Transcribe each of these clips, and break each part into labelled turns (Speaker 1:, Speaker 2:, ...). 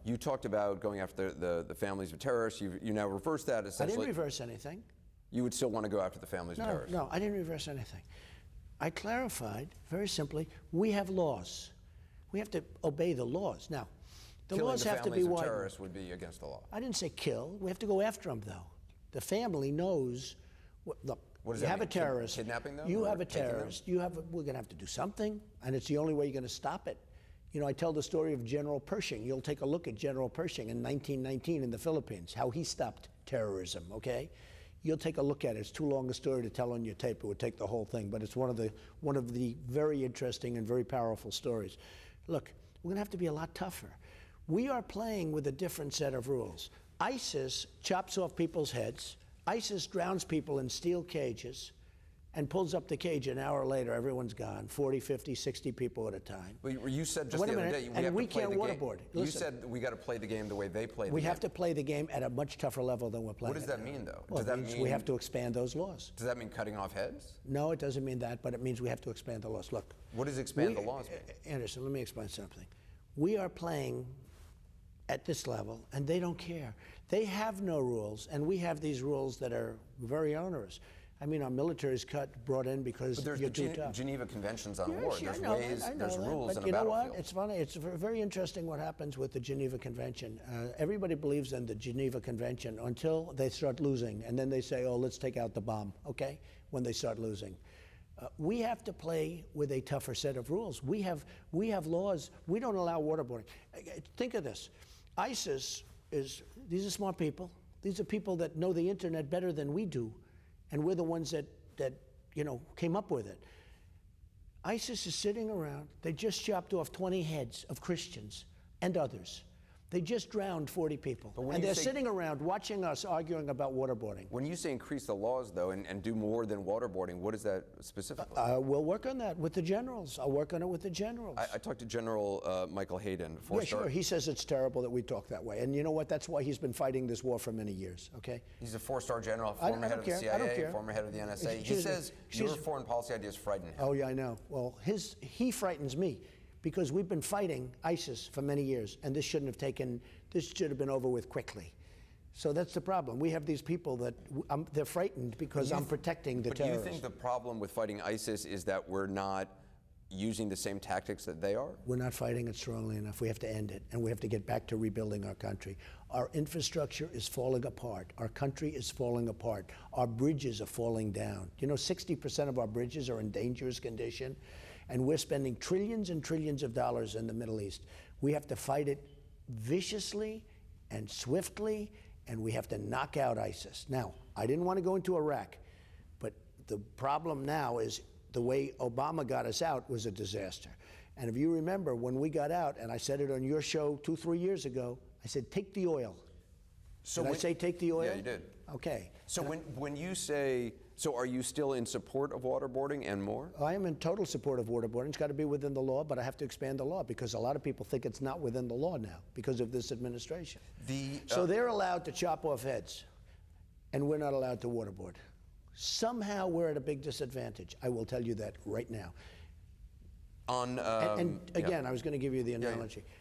Speaker 1: You talked about going after the families of terrorists. You now reverse that
Speaker 2: I
Speaker 1: essentially.
Speaker 2: didn't reverse anything.
Speaker 1: You would still want to go after the families of terrorists?
Speaker 2: No, I didn't reverse anything. I clarified very simply, we have laws. We have to obey the laws. Now, the laws have to be
Speaker 1: Killing the families of
Speaker 2: widened.
Speaker 1: terrorists would be against the law.
Speaker 2: I didn't say kill. We have to go after them, though. The family knows. Look,
Speaker 1: What does
Speaker 2: you
Speaker 1: that
Speaker 2: have
Speaker 1: mean?
Speaker 2: a terrorist.
Speaker 1: Kidnapping them?
Speaker 2: You
Speaker 1: or
Speaker 2: have a
Speaker 1: taking them?
Speaker 2: terrorist. We're going to have to do something, and it's the only way you're going to stop it. You know, I tell the story of General Pershing. You'll take a look at General Pershing in 1919 in the Philippines, how he stopped terrorism, okay? You'll take a look at it. It's too long a story to tell on your tape. It would take the whole thing, but it's one of the very interesting and very powerful stories. Look, we're going to have to be a lot tougher. We are playing with a different set of rules. ISIS chops off people's heads. ISIS drowns people in steel cages and pulls up the cage. An hour later, everyone's gone, 40, 50, 60 people at a time.
Speaker 1: But you said just
Speaker 2: Wait a
Speaker 1: the other
Speaker 2: minute,
Speaker 1: day,
Speaker 2: and we can't
Speaker 1: game.
Speaker 2: waterboard.
Speaker 1: You
Speaker 2: Listen.
Speaker 1: said we got to play the game the way they play the game.
Speaker 2: We have to play the game at a much tougher level than we're playing.
Speaker 1: What does that mean, though?
Speaker 2: Well,
Speaker 1: Does that
Speaker 2: it means
Speaker 1: mean
Speaker 2: we have to expand those laws.
Speaker 1: Does that mean cutting off heads?
Speaker 2: No, it doesn't mean that, but it means we have to expand the laws. Look.
Speaker 1: What does expand the laws mean?
Speaker 2: Anderson, let me explain something. We are playing at this level, and they don't care. They have no rules, and we have these rules that are very onerous. I mean, our military is brought in because
Speaker 1: But there's
Speaker 2: you're
Speaker 1: the
Speaker 2: too tough.
Speaker 1: Geneva Conventions on
Speaker 2: Yes,
Speaker 1: War.
Speaker 2: yeah,
Speaker 1: There's
Speaker 2: I know
Speaker 1: ways,
Speaker 2: that,
Speaker 1: there's
Speaker 2: that.
Speaker 1: rules
Speaker 2: but
Speaker 1: in a
Speaker 2: you know
Speaker 1: battlefield.
Speaker 2: what? It's funny. It's very interesting what happens with the Geneva Convention. Everybody believes in the Geneva Convention until they start losing, and then they say, "Oh, let's take out the bomb." Okay, when they start losing. We have to play with a tougher set of rules. We have laws. We don't allow waterboarding. Think of this. ISIS these are smart people. These are people that know the internet better than we do, and we're the ones that came up with it. ISIS is sitting around. They just chopped off 20 heads of Christians and others. They just drowned 40 people. And they're sitting around watching us arguing about waterboarding.
Speaker 1: When you say increase the laws, though, and do more than waterboarding, what is that specifically?
Speaker 2: We'll work on that with the generals. I'll work on it with the generals.
Speaker 1: I talked to General Michael Hayden.
Speaker 2: Yeah, sure. He says it's terrible that we talk that way. And you know what? That's why he's been fighting this war for many years, okay?
Speaker 1: He's a four-star general, former head of the CIA, former head of the NSA. He says your foreign policy ideas frighten him.
Speaker 2: Oh, yeah, I know. Well, he frightens me. Because we've been fighting ISIS for many years, and this should have been over with quickly. So that's the problem. We have these people that they're frightened because I'm protecting the terrorists.
Speaker 1: But do you think the problem with fighting ISIS is that we're not using the same tactics that they are?
Speaker 2: We're not fighting it strongly enough. We have to end it, and we have to get back to rebuilding our country. Our infrastructure is falling apart. Our country is falling apart. Our bridges are falling down. You know, 60% of our bridges are in dangerous condition, and we're spending trillions and trillions of dollars in the Middle East. We have to fight it viciously and swiftly, and we have to knock out ISIS. Now, I didn't want to go into Iraq, but the problem now is the way Obama got us out was a disaster. And if you remember, when we got out, and I said it on your show 2-3 years ago, I said, take the oil. Did I say take the oil?
Speaker 1: Yeah, you did.
Speaker 2: Okay.
Speaker 1: So when you say, so are you still in support of waterboarding and more?
Speaker 2: I am in total support of waterboarding. It's got to be within the law, but I have to expand the law because a lot of people think it's not within the law now because of this administration. So they're allowed to chop off heads, and we're not allowed to waterboard. Somehow we're at a big disadvantage. I will tell you that right now. And again, I was going to give you the analogy. Yeah.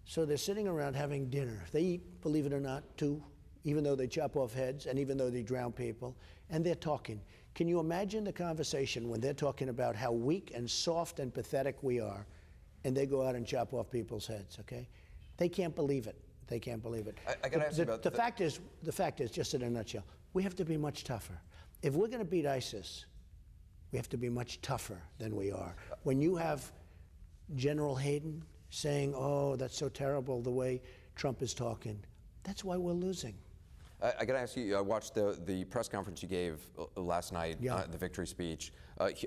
Speaker 2: So they're sitting around having dinner. They eat, believe it or not, too, even though they chop off heads and even though they drown people, and they're talking. Can you imagine the conversation when they're talking about how weak and soft and pathetic we are, and they go out and chop off people's heads, okay? They can't believe it. They can't believe it.
Speaker 1: I got to ask you about
Speaker 2: the fact is, just in a nutshell, we have to be much tougher. If we're going to beat ISIS, we have to be much tougher than we are. When you have General Hayden saying, oh, that's so terrible the way Trump is talking, that's why we're losing.
Speaker 1: I got to ask you, I watched the press conference you gave last night, the victory speech.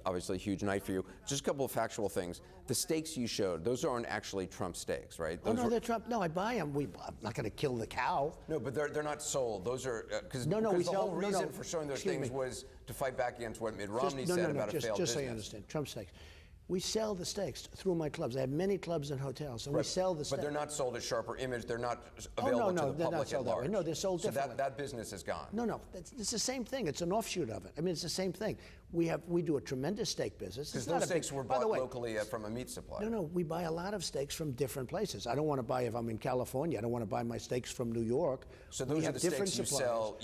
Speaker 1: Obviously a huge night for you. Just a couple of factual things. The stakes you showed, those aren't actually Trump stakes, right? Those
Speaker 2: they're Trump. No, I buy them. I'm not going to kill the cow.
Speaker 1: No, but they're not sold. Those are, because the whole reason for showing those things was to fight back against what Mitt Romney said about a failed business.
Speaker 2: Just so you understand, Trump stakes. We sell the steaks through my clubs. I have many clubs and hotels, and we sell the steaks.
Speaker 1: But they're not sold at Sharper Image. They're not available
Speaker 2: no,
Speaker 1: to the
Speaker 2: they're not
Speaker 1: public
Speaker 2: sold
Speaker 1: at
Speaker 2: that way.
Speaker 1: large.
Speaker 2: No, they're sold
Speaker 1: so
Speaker 2: differently.
Speaker 1: that business is gone.
Speaker 2: No, it's the same thing. It's an offshoot of it. I mean, it's the same thing. We do a tremendous steak business.
Speaker 1: Because those steaks were bought locally from a meat supplier.
Speaker 2: No, we buy a lot of steaks from different places. I don't want to buy, if I'm in California, I don't want to buy my steaks from New York.
Speaker 1: So those are the steaks you sell.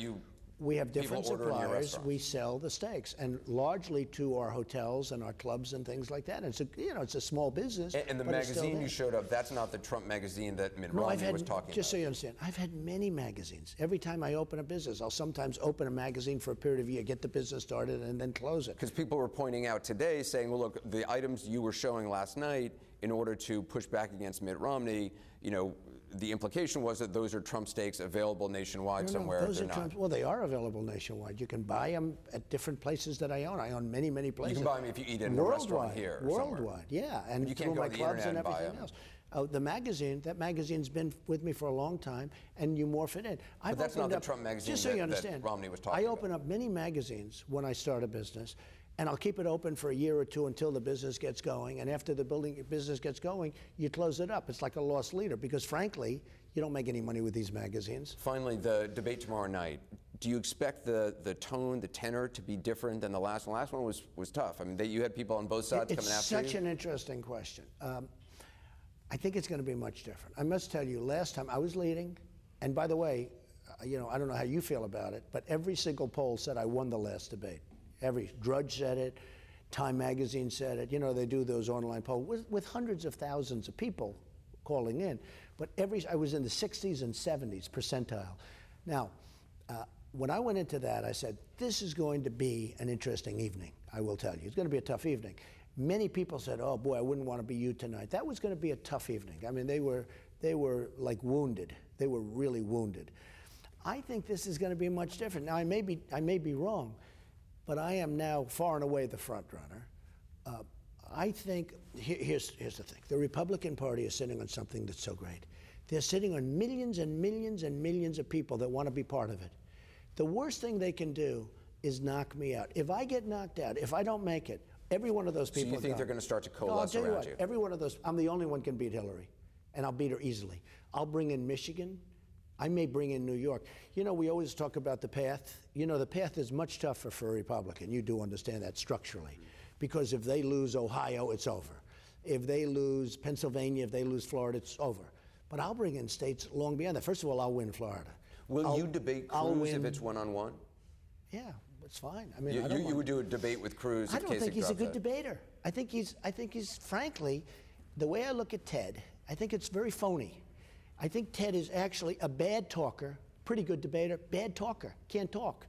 Speaker 2: We have different
Speaker 1: people order in your
Speaker 2: suppliers.
Speaker 1: restaurants.
Speaker 2: We sell the steaks, and largely to our hotels and our clubs and things like that. And it's a small business.
Speaker 1: And the magazine you showed up, that's not the Trump magazine that Mitt Romney was talking about.
Speaker 2: Just so you understand, I've had many magazines. Every time I open a business, I'll sometimes open a magazine for a period of a year, get the business started, and then close it.
Speaker 1: Because people were pointing out today, saying, well, look, the items you were showing last night, in order to push back against Mitt Romney, the implication was that those are Trump steaks available nationwide somewhere.
Speaker 2: Those are Trump. Well, they are available nationwide. You can buy them at different places that I own. I own many, many places.
Speaker 1: You can buy them if you eat in a restaurant here.
Speaker 2: Worldwide, yeah, and
Speaker 1: you can't
Speaker 2: through
Speaker 1: go
Speaker 2: my
Speaker 1: to the
Speaker 2: clubs and
Speaker 1: internet and buy
Speaker 2: everything else. That magazine's been with me for a long time, and you morph it in.
Speaker 1: But that's not the Trump magazine
Speaker 2: just so you understand,
Speaker 1: that Romney was talking
Speaker 2: I
Speaker 1: about.
Speaker 2: open up many magazines when I start a business, and I'll keep it open for a year or two until the business gets going. And after the business gets going, you close it up. It's like a lost leader, because frankly, you don't make any money with these magazines.
Speaker 1: Finally, the debate tomorrow night. Do you expect the tone, the tenor to be different than the last one? The last one was tough. I mean, you had people on both sides coming after you.
Speaker 2: It's such an interesting question. I think it's going to be much different. I must tell you, last time I was leading, and by the way, I don't know how you feel about it, but every single poll said I won the last debate. Drudge said it, Time Magazine said it. They do those online polls with hundreds of thousands of people calling in. But I was in the 60s and 70s percentile. Now, when I went into that, I said, this is going to be an interesting evening, I will tell you. It's going to be a tough evening. Many people said, oh boy, I wouldn't want to be you tonight. That was going to be a tough evening. I mean, they were like wounded. They were really wounded. I think this is going to be much different. Now, I may be wrong, but I am now far and away the front runner. I think, here's the thing. The Republican Party is sitting on something that's so great. They're sitting on millions and millions and millions of people that want to be part of it. The worst thing they can do is knock me out. If I get knocked out, if I don't make it, every one of those people
Speaker 1: So you think they're going to start to coalesce around you?
Speaker 2: Every one of those, I'm the only one can beat Hillary, and I'll beat her easily. I'll bring in Michigan. I may bring in New York. We always talk about the path. The path is much tougher for a Republican. You do understand that structurally. Because if they lose Ohio, it's over. If they lose Pennsylvania, if they lose Florida, it's over. But I'll bring in states long beyond that. First of all, I'll win Florida.
Speaker 1: Will you debate Cruz if it's one-on-one?
Speaker 2: Yeah, it's fine. I mean,
Speaker 1: you would do a debate with Cruz.
Speaker 2: I don't think he's a good debater. I think he's frankly, the way I look at Ted, I think it's very phony. I think Ted is actually a bad talker, pretty good debater, bad talker, can't talk.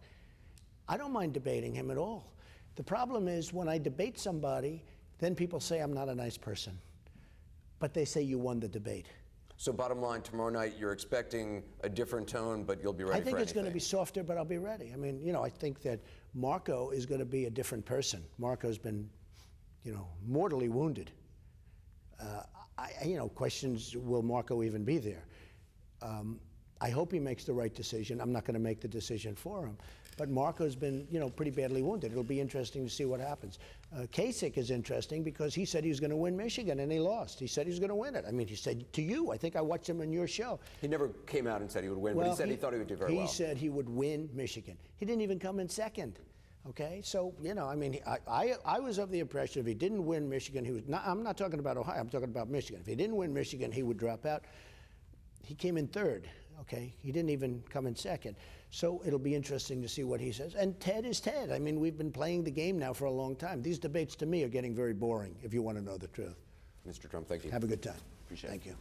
Speaker 2: I don't mind debating him at all. The problem is when I debate somebody, then people say I'm not a nice person. But they say you won the debate.
Speaker 1: So bottom line, tomorrow night you're expecting a different tone, but you'll be ready for anything.
Speaker 2: I think it's going to be softer, but I'll be ready. I mean, I think that Marco is going to be a different person. Marco's been, mortally wounded. Questions, will Marco even be there? I hope he makes the right decision. I'm not going to make the decision for him. But Marco's been, pretty badly wounded. It'll be interesting to see what happens. Kasich is interesting because he said he was going to win Michigan, and he lost. He said he was going to win it. I mean, he said to you, I think I watched him on your show.
Speaker 1: He never came out and said he would win, but he said he thought he would do very well.
Speaker 2: He said he would win Michigan. He didn't even come in second. Okay, so I was of the impression if he didn't win Michigan, he was. I'm not talking about Ohio. I'm talking about Michigan. If he didn't win Michigan, he would drop out. He came in third. Okay, he didn't even come in second. So it'll be interesting to see what he says. And Ted is Ted. I mean, we've been playing the game now for a long time. These debates to me are getting very boring, if you want to know the truth.
Speaker 1: Mr. Trump, thank you.
Speaker 2: Have a good time.
Speaker 1: Appreciate it.
Speaker 2: Thank you.